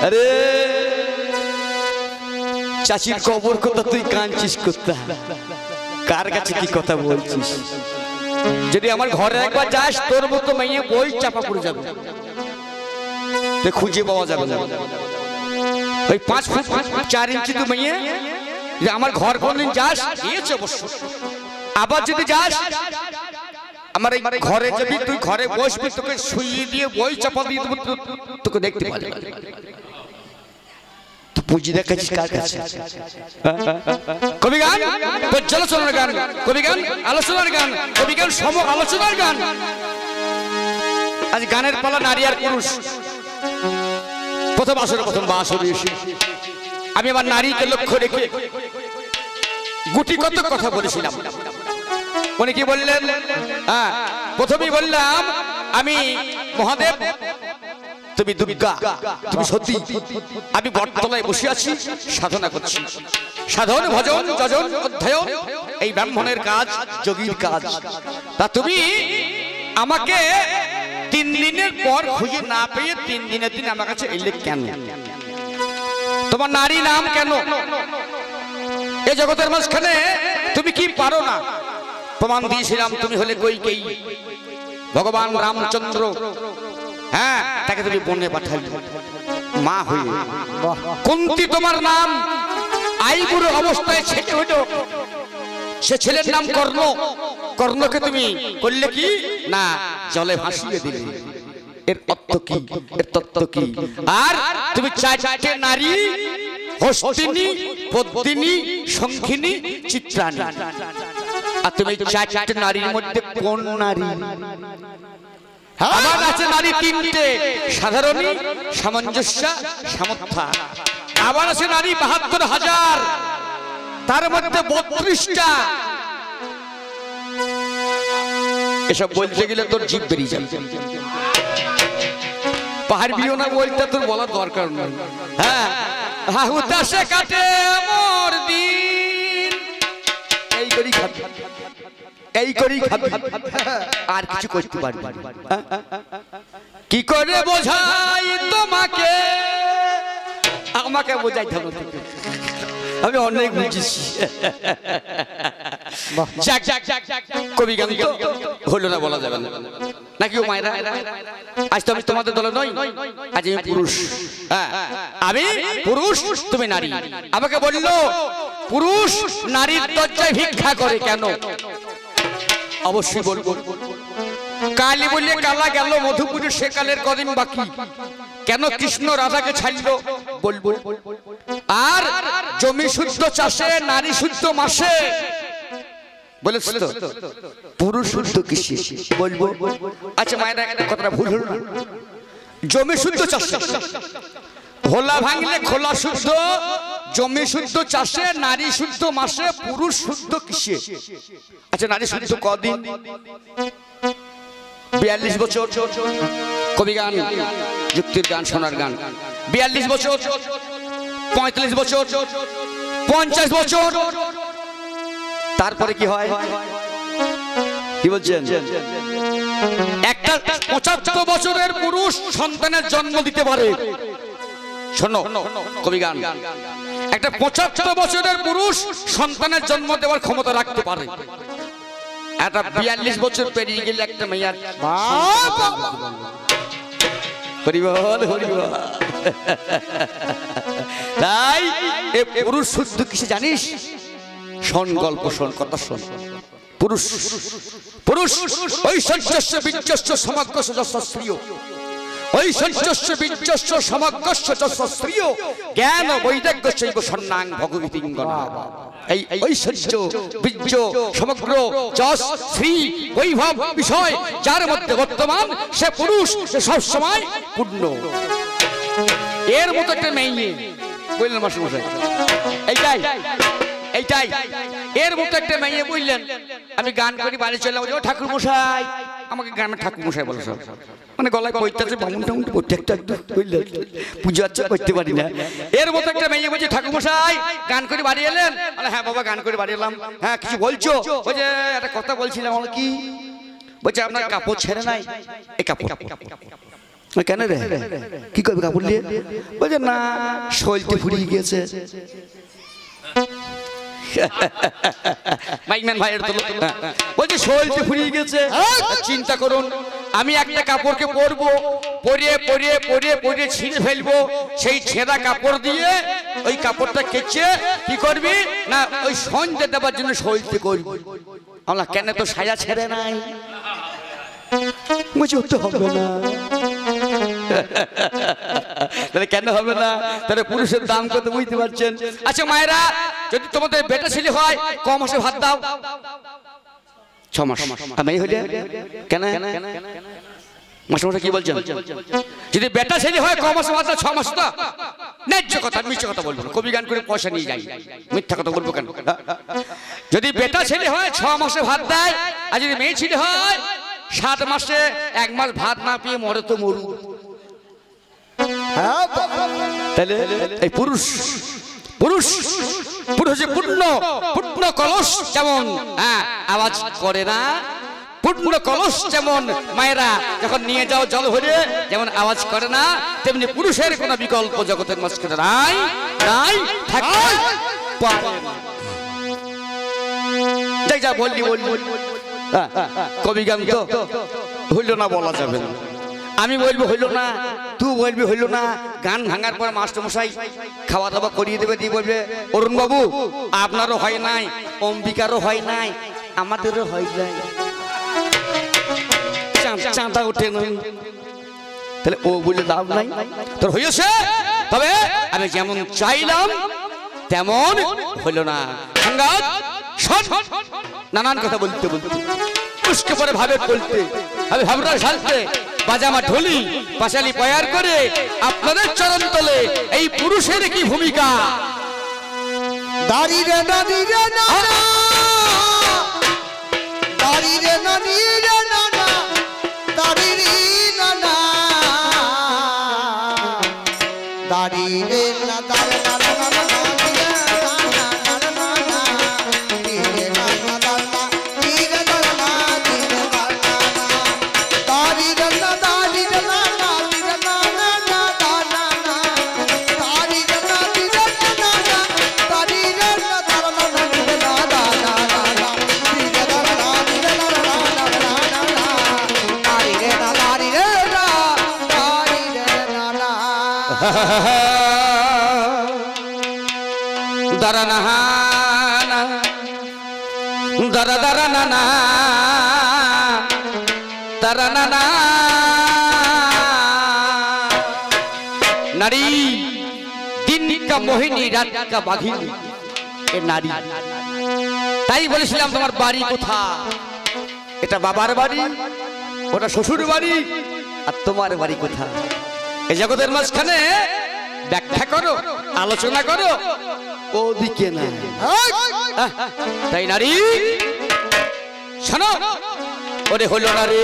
আরে চাচির কবর কথা তুই কাঁদছিস কোথা? কার কাছে কি কথা বলছিস? যদি আমার ঘরে একবার যাস তোর মতো মেয়ে বই চাপা পড়ে যাবে, খুঁজে পাওয়া যাবে না। ওই 5 ফুট 4 ইঞ্চি তুই মেয়ে যে আমার ঘর কোনদিন যাস দিয়েছে অবশ্য, আবার যদি যাস আমার এই ঘরে যাবি, তুই ঘরে বসবি, তোকে শুইয়ে দিয়ে বই চাপা দিয়ে দেবো, তোকে দেখতে পাবে। তুই পুঁজি দেখাচ্ছিস কার কাছে? কবি গান, পর্যালোচনার গান, কবি গান, আলোচনার গান, কবি গান, সম আলোচনার গান। আজ গানের পালা নারী আর পুরুষ। প্রথম আসরে প্রথম বাসরে এসে আমি আমার নারীকে লক্ষ্য রেখে গুটি কত কথা বলেছিলাম। উনি কি বললেন? হ্যাঁ, প্রথমেই বললাম আমি মহাদেব, তুমি দুর্গা, তুমি সতী, আমি বটতলায় বসে আছি, সাধনা করছি। সাধন ভজন যজন অধ্যয়ন এই ব্রাহ্মণের কাজ, যোগীর কাজ। তা তুমি আমাকে 3 দিনের পর খুঁজে না পেয়ে 3 দিনের দিন আমার কাছে এলে কেন? তোমার নারী নাম কেন? এই জগতের মাঝখানে তুমি কি পারো না? প্রমাণ দিয়েছিলাম, তুমি হলে কৈকেয়ী, ভগবান রামচন্দ্র, হ্যাঁ তাকে তুমি বনে পাঠালে মা হয়ে। কুন্তী তোমার নাম, আইবুড়ো অবস্থায় ছেলে হইল, সে ছেলের নাম কর্ণ, কর্ণকে তুমি করলে কি না জলে ভাসিয়ে দিলে। এর অর্থ কি? এর তত্ত্ব কি? আর তুমি 4টে নারী, হস্তিনী, পদ্মিনী, শঙ্খিনী, চিত্রাণী। আর তুমি 4টে নারীর মধ্যে কোন নারী? আমার আছে নারী 3টে, সাধারণী, সামঞ্জস্য, সামর্থ্যা। আবার আছে নারী 72,000, তার মধ্যে 32টা। এসব বলতে গেলে তোর জিভ বেরিয়ে যাবে। পারবিও না বলতে, তোর বলার দরকার নেই। হ্যাঁ, হুতাশে কাটে মোর দিন, এই করি খাবি, এই করি খাবি, আর কিছু করতে পারবি? কি করে বোঝাই তোমাকে? আমাকে বোঝাইতে হবে, আমি অনেক বুঝেছি। কবি গান তো হলো না, বলা যাবে না নাকি ও মায়েরা? আজ তো আমি তোমাদের দলে নই, আজ আমি পুরুষ। হ্যাঁ, আমি পুরুষ, তুমি নারী। আমাকে বললো পুরুষ নারীর দরজায় ভিক্ষা করে কেন? অবশ্যই বলবো। কালী বললে কালা গেল মধুপুরে, সেকালের কদিন বাকি। কেন কৃষ্ণ রাধাকে ছাড়লো? বলবো। আর জমি শুদ্ধ চাষে, নারী শুদ্ধ মাসে, বলেছিল পুরুষ শুদ্ধ কৃষি, বলবো। আচ্ছা মায়েরা, একটা কথাটা ভুল হলো না। জমি শুদ্ধ চাষে, হোলা ভাঙলে খোলা শুদ্ধ, জমি শুদ্ধ চাষে, নারী শুদ্ধ মাসে, পুরুষ শুদ্ধ কৃষি। আচ্ছা নারী শুদ্ধ কদিন? 42 বছর। কবি গান, যুক্তির গান, শোনার গান। 42 বছর, 45 বছর, 50 বছর। তারপরে কি হয়? কি বলছেন? একটা 75 বছরের পুরুষ সন্তানের জন্ম দিতে পারে। শোনো কবি গান, একটা 75 বছরের পুরুষ সন্তানের জন্ম দেওয়ার ক্ষমতা রাখতে পারে। একটা 42 বছর পেরিয়ে গেলে একটা মেয়ার হরিবল হরিবল। তাই পুরুষ শুদ্ধ কিসে জানিস? শোন গল্প, শোন কথা শোন। পুরুষ পুরুষ ঐশ্বর্যস্য বীর্যস্য সমগ্রস্য যস্য স্ত্রিয়, ঐশ্বর্যস্য বীর্যস্য সমগ্রস্য যস্য স্ত্রিয়, জ্ঞান বৈরাগ্যস্যৈব সন্ন্যাং ভগবতীং গণা। এই ঐশ্বর্য, বীর্য, সমগ্র যশ, শ্রী, বৈভব বিষয় যার মধ্যে বর্তমান, সে পুরুষ, সে সবসময় পূর্ণ। এর মতো একটা মেয়ে বললেন মাস্টারমশাই, এইটাই এইটাই এর মতো একটা মেয়ে বললেন। আমি গান করি, বাড়ি চললাম, ও ঠাকুর মশাই, আমাকে গ্রামের ঠাকুর মশাই বলে সব, মানে গলায় বইতেছে বামুন টামুন প্রত্যেকটা বুঝলেন, পুজো আচ্ছা করতে পারি না। এর মতো একটা মেয়ে বলছে ঠাকুর মশাই গান করে বাড়ি এলেন? হ্যাঁ বাবা গান করে বাড়ি এলাম। হ্যাঁ কিছু বলছো? ওই যে একটা কথা বলছিলাম। কি বলছে আপনার কাপড় ছেড়ে নাই, এই কাপড় কেন রে, কি করবে কাপড় নিয়ে? বলছে না, শরীরটা ফুরিয়ে গিয়েছে। বলছে শরীরটা ফুরিয়ে গেছে। চিন্তা করুন, আমি একটা কাপড়কে পরবো, পরিয়ে পরিয়ে পরিয়ে পরিয়ে ছিঁড়ে ফেলবো, সেই ছেঁড়া কাপড় দিয়ে ওই কাপড়টা কেচে কি করবি না ওই সঞ্জে দেওয়ার জন্য শরীরটা করবি। আমরা কেন তো সাজা ছেড়ে নাই? বলছি হতে হবে না। তাহলে কেন হবে না? তাহলে পুরুষের দাম কত বুঝতে পারছেন? আচ্ছা মায়েরা, যদি তোমাদের বেটা ছেলে হয় ক মাসে ভাত দাও? 6 মাস। আমি হইলে কেন মাস্টারমশাই কি বলছেন? যদি বেটা ছেলে হয় ক মাসে ভাত দাও? 6 মাস। তো ন্যায্য কথা, মিথ্যে কথা বলবো না। কবি গান করে পয়সা নিয়ে যাই, মিথ্যা কথা বলবো কেন? যদি বেটা ছেলে হয় 6 মাসে ভাত দেয়, আর যদি মেয়ে ছেলে হয় 7 মাসে 1 মাস ভাত না পেয়ে মরে তো মরু। তাহলে এই পুরুষ পুরুষ পুরুষে পূর্ণ পূর্ণ কলস যেমন আওয়াজ করে না, পূর্ণ কলস যেমন মায়েরা যখন নিয়ে যাও জল ভরে যেমন আওয়াজ করে না, তেমনি পুরুষের কোনো বিকল্প জগতের মাঝখানে নাই, নাই থাকে। যাই যা বললি বললি, কবি গান তো হইল না, বলা যাবে না। আমি বলবো হইল না, তুই বলবি হইল না। গান ভাঙার পর মাস্টার মশাই খাওয়া দাওয়া করিয়ে দেবে, দিয়ে বলবে অরুণ বাবু আপনারও হয় নাই, অম্বিকারও হয় নাই, আমাদেরও হয় নাই, চাঁদা ওঠে নাই। তাহলে ও বলে লাভ নাই, তোর হয়েছে। তবে আমি যেমন চাইলাম তেমন হইল না। নানান কথা বলতে বলতে পুষ্কে পরে ভাবে বলতে আমি ভাবনা ঝালতে বাজামা ঢোলি পাঁচালি পয়ার করে আপনাদের চরণ তলে এই পুরুষের কি ভূমিকা। দাঁড়িয়ে দাঁড়িয়ে না দাঁড়িয়ে দাঁড়িয়ে না দাঁড়িয়ে না দাঁড়িয়ে না নারী দিন কা মোহিনী রাত কা বাঘিনী, এ নারী। তাই বলেছিলাম তোমার বাড়ি কোথা? এটা বাবার বাড়ি, ওটা শ্বশুর বাড়ি, আর তোমার বাড়ি কোথা? এই জগতের মাঝখানে ব্যাখ্যা করো, আলোচনা করো, ওদিকে না। তাই নারী শোনো, ওরে হলো না রে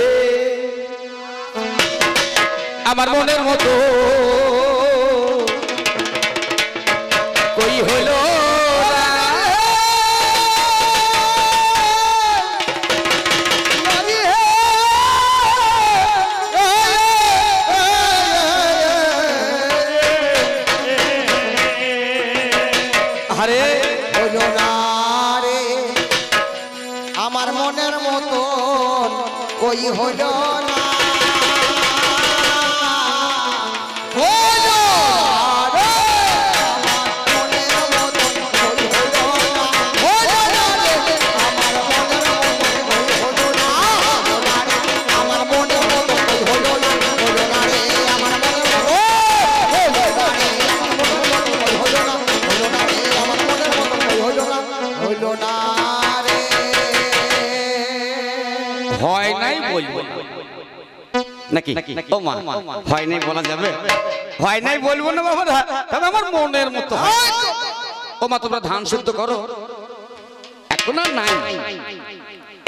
আমার মনের মতো, কই হলো আরে হলো না রে আমার মনের মতো, কই হলো না হয় নাই বলবো নাকি? ও মা হয় নাই বলা যাবে? হয় নাই বলবো না বাবা, তবে আমার মনের মতো। ও মা তোমরা ধান শুদ্ধ করো, এখন আর নাই।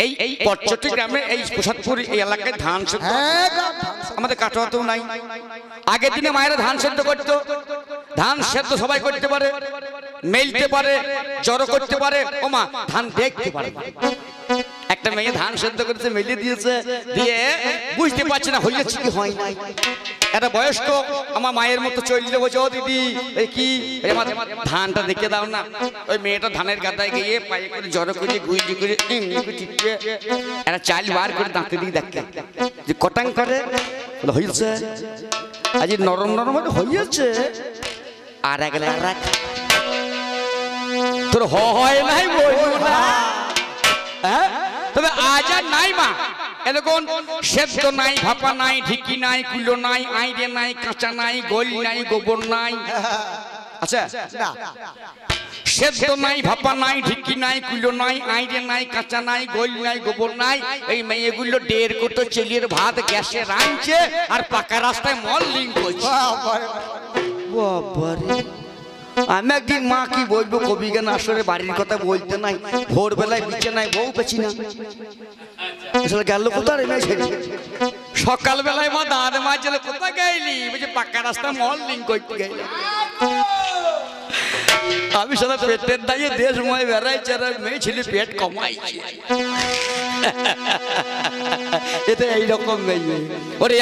এই এই পটচটি গ্রামে এই প্রসাদপুর এই এলাকায় ধান শুদ্ধ আমাদের কাটোয়াতেও নাই। আগের দিনে মায়েরা ধান সেদ্ধ করতো, ধান সেদ্ধ সবাই করতে পারে, মেলতে পারে, জড়ো করতে পারে, ও মা ধান দেখতে পারে। একটা একটা মেয়ে ধান সেদ্ধ করেছে মেলে দিয়েছে, দিয়ে বুঝতে পারছে না হয়েছে কি হয় নাই। একটা বয়স্ক আমার মায়ের মতো চললে বলছে, ও দিদি এই কি আমার ধানটা দেখে দাও না। ওই মেয়েটা ধানের গাদায় গিয়ে পায়ে করে জড়ো করে গুইলি করে টিপে একটা চাল বার করে দাঁতে দিয়ে দেখে যে কটাং করে হয়েছে, আজ নরম নরম হয়েছে। আর এক তোর হয় নাই বলবো না, তবে আজ আর নাই মা এরকম সেদ্ধ নাই, ভাপা নাই, ঢিকি নাই, কুলো নাই, আইরে নাই, কাঁচা নাই, গোল নাই, গোবর নাই। আচ্ছা সেদ্ধ নাই, ভাপা নাই, ঢিকি নাই, কুলো নাই, আইরে নাই, কাঁচা নাই, গোল নাই, গোবর নাই। এই মেয়েগুলো 1.5 কোটো চেলির ভাত গ্যাসে রাঁধছে আর পাকা রাস্তায় মল্লিং করছে। বাবারে আমি একদিন মা কি বলবো, কবি গান আসলে বাড়ির কথা বলতে নাই, ভোরবেলায় বিছানায় বউ পেছি না গেল কোথায় সকাল বেলায় মা দাঁড় মাঝে কোথায় গেলি, বলছে পাকা রাস্তা মল্লিং করতে গেলি। আমি সারা পেটের দাঁড়িয়ে দেশময় বেড়াইছে আর মেয়ে ছেলে পেট কমাইছে। এতে এইরকম মেয়ে ওরে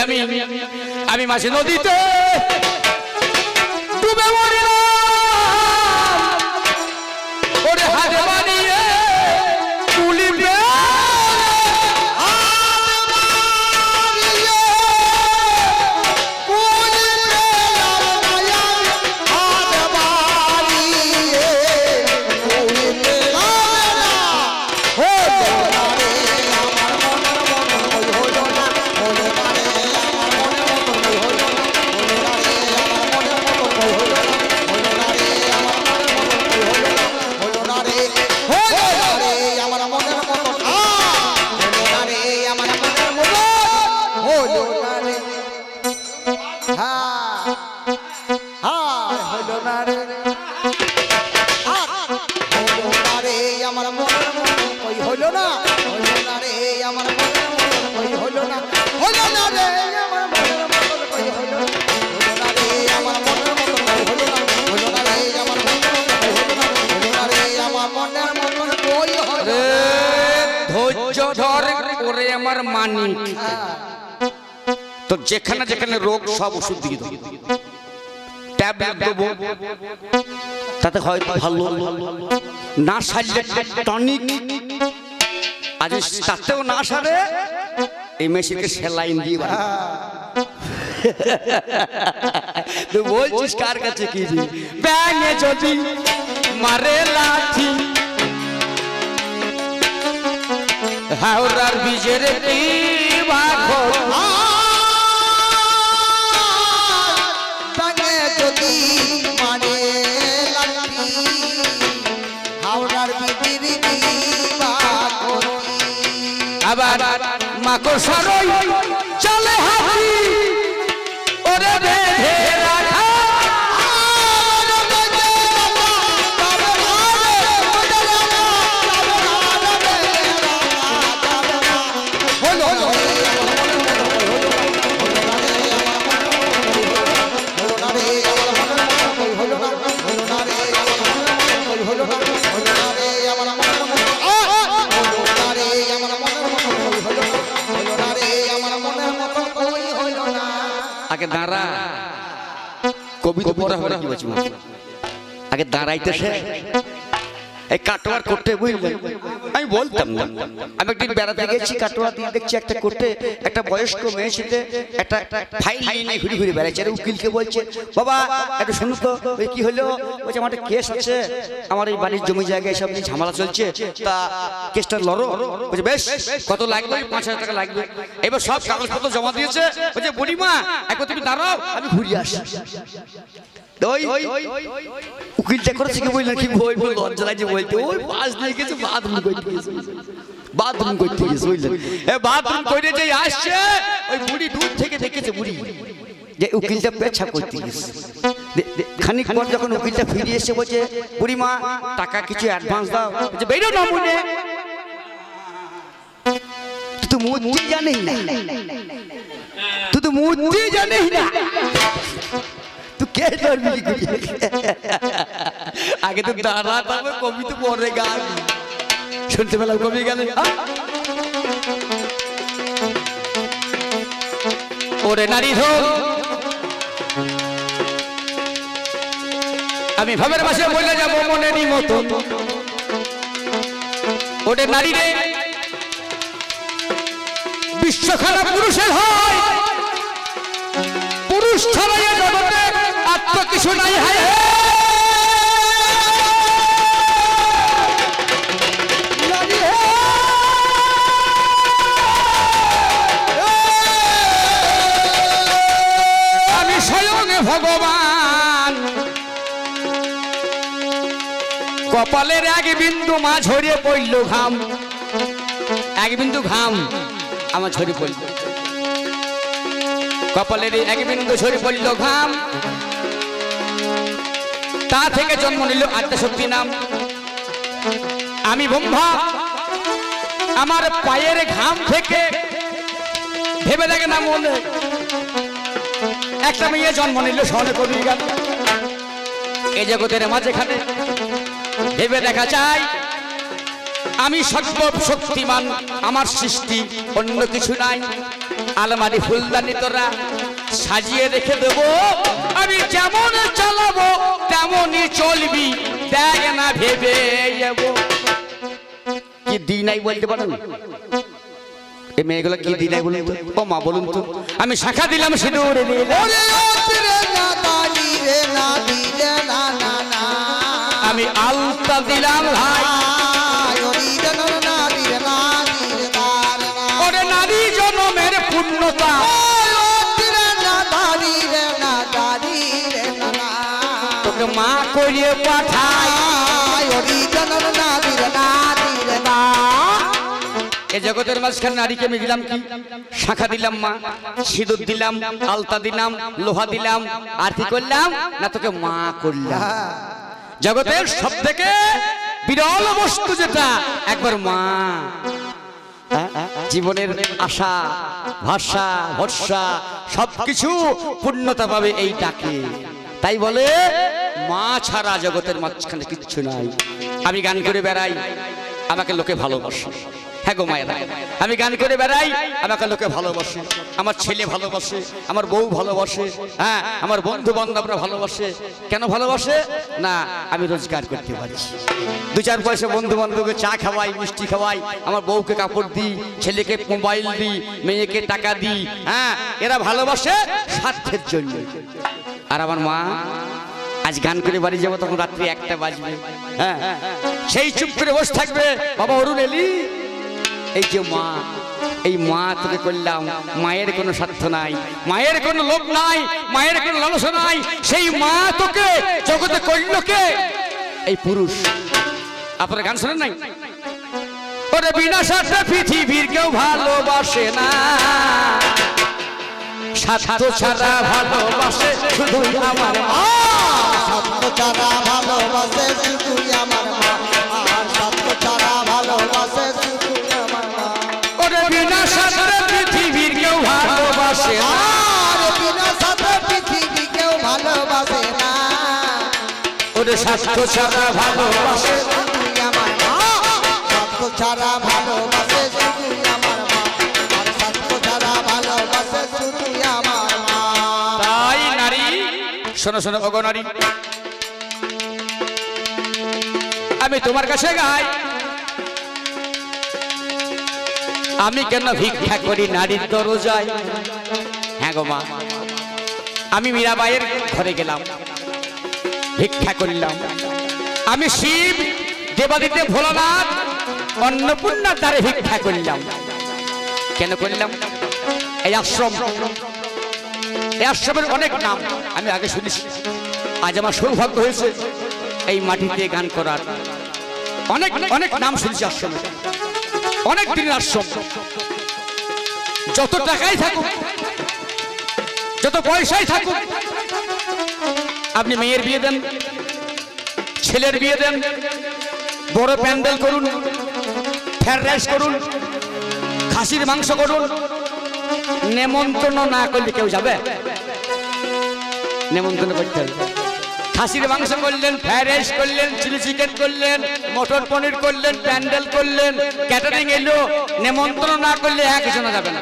আমি মাসে নদীতে ডুবে মরিলাম, ওরে হাতে বানিয়ে তুলিবে আমার মানিক। তো যেখানে যেখানে রোগ সব ওষুধ দিয়ে দেবো, ট্যাবলেট দেবো, তাতে হয়তো ভালো না সারলে টনিক, আজ তাতেও না সারে এই মেশিনকে সেলাইন দিয়ে তো বলছিস কার কাছে কি ব্যাঙে যদি মারে লাঠি হাওড়ার বীজের কি বাঘো ব্যাঙে যদি মারে লাঠি হাওড়ার বীজের কি বাঘো আবার মাকড়সারই চলে হাতি ওরে বেঁধে রাখা আগে দাঁড়া কবিতা পড়া হবে কি বলছি আগে দাঁড়াইতেছে এই কাটোয়ার করতে বুঝলেন আমি বলতাম না আমি একদিন বেড়াতে গেছি কাটোয়া দিয়ে দেখছি একটা করতে একটা বয়স্ক মেয়ে ছেলে একটা ফাইল নিয়ে ঘুরে ঘুরে বেড়াচ্ছে আর উকিলকে বলছে বাবা একটু শুনুন তো ওই কি হলো বলছে আমার একটা কেস আছে আমার এই বাড়ির জমি জায়গায় সব নিয়ে ঝামেলা চলছে তা কেসটা লড়ো বলছে বেশ কত লাগবে 5,000 টাকা লাগবে এবার সব কাগজপত্র জমা দিয়েছে বলছে বুড়িমা একবার তুমি দাঁড়াও আমি ঘুরিয়ে আসি উকিলটা করেছে কি বললেন কি বলবো লজ্জা লাগছে বলতে ওই পাশ দিয়ে গেছে বাথরুম করতে গেছে বুঝলেন বাথরুম করে যে আসছে ওই বুড়ি দূর থেকে দেখেছে বুড়ি যে উকিলটা পেছাব করতে গেছে খানিক পর যখন উকিলটা ফিরে এসে বলছে বুড়িমা টাকা কিছু অ্যাডভান্স দাও বলছে বেরো না মনে তুই তো মুদ্রি জানিস না तू क्या डरबी आगे तो दादा था मैं कभी तो पढ़ रहे गाल सुनते वाला कभी गाल ওরে নারী ধন আমি ভাবের ভাষায় বলে যাব মনেরই মতো ওরে নারী রে বিশ্বখানা পুরুষের হয় পুরুষ ছাড়া এ জগতে আত্ম কিছু নাই হায় আমি স্বয়ং ভগবান কপালের এক বিন্দু মা ঝরিয়ে পড়ল ঘাম এক বিন্দু ঘাম আমার ঝরে পড়ল কপালের এক বিন্দু ঝরে পড়ল ঘাম তা থেকে জন্ম নিল আদ্যশক্তি নাম আমি ব্রহ্মা আমার পায়ের ঘাম থেকে ভেবে দেখে না মনে একটা মেয়ে জন্ম নিল স্বর্ণ কবি গান এই জগতের মাঝেখানে ভেবে দেখা চাই আমি সর্বশক্তিমান আমার সৃষ্টি অন্য কিছু নাই আলমারি ফুলদানি তোরা সাজিয়ে রেখে দেব আমি যেমন চালাবো তেমনই চলবি দেখ না ভেবে যাব কি দিই নাই বলতে পারেন এই মেয়েগুলো কি দিই নাই বলুন তো ও মা বলুন তো আমি শাখা দিলাম সিঁদুর আমি আলতা দিলাম ভাই ওরে নারী জনমের পূর্ণতা তোকে মা করিয়ে পাঠাই এ জগতের মাঝখানে নারীকে আমি দিলাম কি শাখা দিলাম মা সিঁদুর দিলাম আলতা দিলাম লোহা দিলাম আর কি করলাম না তোকে মা করলাম জগতের সব থেকে বিরল বস্তু যেটা একবার মা জীবনের আশা ভাষা ভরসা সবকিছু পূর্ণতা পাবে এই ডাকে তাই বলে মা ছাড়া জগতের মাঝখানে কিচ্ছু নাই আমি গান করে বেড়াই আমাকে লোকে ভালোবাসে হ্যাঁ গো মায়েরা আমি গান করে বেড়াই আমাকে লোকে ভালোবাসে আমার ছেলে ভালোবাসে আমার বউ ভালোবাসে হ্যাঁ আমার বন্ধু বান্ধবরা ভালোবাসে কেন ভালোবাসে না আমি রোজগার করতে পারি দু চার পয়সা বন্ধু বান্ধবকে চা খাওয়াই মিষ্টি খাওয়াই আমার বউকে কাপড় দিই ছেলেকে মোবাইল দিই মেয়েকে টাকা দিই হ্যাঁ এরা ভালোবাসে স্বার্থের জন্য আর আমার মা আজ গান করে বাড়ি যাবো তখন রাত্রি 1টা বাজবে হ্যাঁ সেই চুপ করে বসে থাকবে বাবা অরুণ এলি এই যে মা এই মা তোকে করলাম মায়ের কোনো স্বার্থ নাই মায়ের কোনো লোভ নাই মায়ের কোনো লালসা নাই সেই মা তোকে জগতে করলো কে এই পুরুষ আপনারা গান শোনেন নাই ওরে বিনা স্বার্থে পৃথিবীর কেউ ভালোবাসে না স্বার্থ ছাড়া ভালোবাসে শুধু আমার মা স্বার্থ ছাড়া ভালোবাসে শুধু আমার মা আর স্বার্থ ছাড়া ভালোবাসে শুধু আমার মা ওরে বিনা স্বার্থে পৃথিবীর কেউ ভালোবাসে না আর বিনা স্বার্থে পৃথিবী কেউ ভালোবাসে না ওরে স্বার্থ ছাড়া ভালোবাসে শুধু আমার মা স্বার্থ ছাড়া ভালোবাসে শুধু আমার মা আর স্বার্থ ছাড়া ভালোবাসে শুধু আমার মা তাই নারী শোনো শোনো ওগো নারী আমি তোমার কাছে গাই আমি কেন ভিক্ষা করি নারীর দরজায় হ্যাঁ গো মা আমি মীরাবাইয়ের ঘরে গেলাম ভিক্ষা করলাম আমি শিব দেবাদিতে ভোলানাথ অন্নপূর্ণার দ্বারে ভিক্ষা করলাম কেন করলাম এই আশ্রম এই আশ্রমের অনেক নাম আমি আগে শুনেছি আজ আমার সৌভাগ্য হয়েছে এই মাটিতে গান করার অনেক অনেক নাম শুনেছি আশ্রমে অনেক দিনের আশ্রম যত টাকাই থাকুক যত পয়সাই থাকুক আপনি মেয়ের বিয়ে দেন ছেলের বিয়ে দেন বড় প্যান্ডেল করুন ফ্রাইড রাইস করুন খাসির মাংস করুন নেমন্তন্ন না করলে কেউ যাবে নেমন্তন্ন করতে হবে খাসির মাংস করলেন ফ্রাইড রাইস করলেন চিলি চিকেন করলেন মটর পনির করলেন প্যান্ডেল করলেন ক্যাটারিং এলো নেমন্তন্ন না করলে একজন যাবে না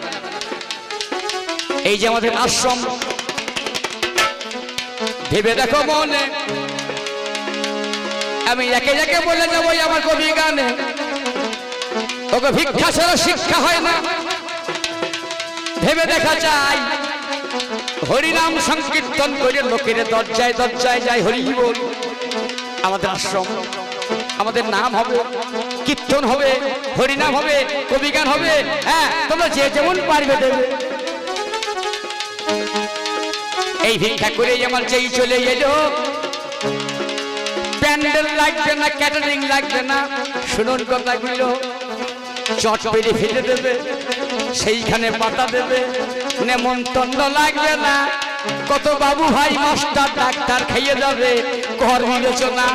এই যে আমাদের আশ্রম, ভেবে দেখো মনে, আমি একে একে বলে যাবো আমার কবি গানে, ওকে ভিক্ষা ছাড়া শিক্ষা হয় না। ভেবে দেখা যায় হরিনাম সংকীর্তন করে লোকের দরজায় দরজায় যায় হরি বল। আমাদের আশ্রম, আমাদের নাম হবে, কীর্তন হবে, হরিনাম হবে, কবিগান হবে। হ্যাঁ, তোমরা যে যেমন পারবে দেবে। এই ভিক্ষা করে আমার যেই চলে এলো, প্যান্ডেল লাগবে না, ক্যাটারিং লাগবে না, শুনুন কথাগুলো, চট পেরে ফেলে দেবে, সেইখানে পাতা দেবে, নেমন্তন্ন লাগবে না, কত বাবু ভাই মাস্টার ডাক্তার খাইয়ে যাবে, ঘর বিবেচনা।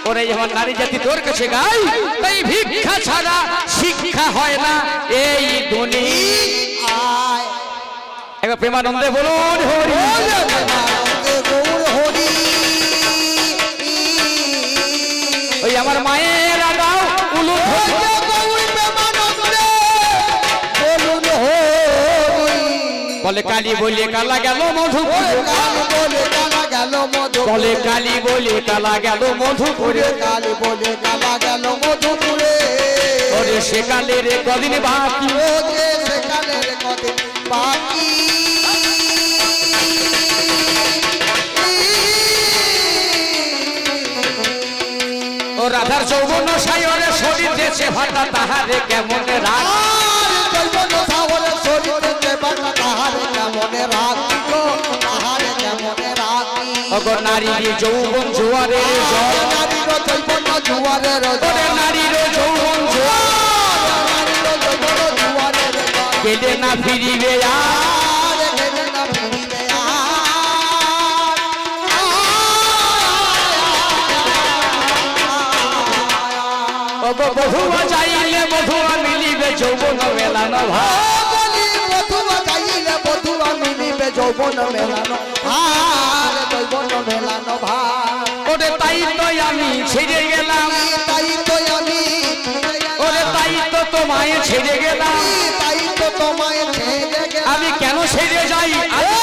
ওরে আমার নারী জাতি তোর কাছে গাই, তাই ভিক্ষা ছাড়া শিক্ষা হয় না এই দুনিয়ায়। এবার প্রেমানন্দে বলুন হরি হরি। ওই আমার মায়ের আগাও উলু বলে কালী বলে কালা গেল মধুপুরে, বলে কালী বলে কালা গেল মধুপুরে, কালী বলে কালা গেল মধুপুরে। ওরে সেকালের কদিন বাকি, সেকালের কদিন বাকি। ও রাধার যৌবন সায়রে শরীর দেশে ভাটা তাহারে কেমন রাগ, যৌবন সায়রে শরীর দেশে ভাটা তাহারে কেমন রাগ, তাহারে কেমন রাগ। ওগো নারীর যৌবন জোয়ারে জল, নারীর যৌবন জোয়ারের জল, নারীর যৌবন জোয়ারের গেলে না ফিরিবে আর, গেলে না ফিরিবে ওগো বধুয়া যাইলে বধুয়া মিলিবে যৌবন মেলানো ভাই, বধুয়া যাইলে বধুয়া মিলিবে যৌবন মেলানো ভার, যৌবন মেলানো ভার। ওরে তাই তো আমি ছেড়ে গেলাম, তাই তো আমি, ওরে তাই তো তোমায় ছেড়ে গেলাম, তাই তো তোমায় ছেড়ে গেলাম। আমি কেন ছেড়ে যাই, আমি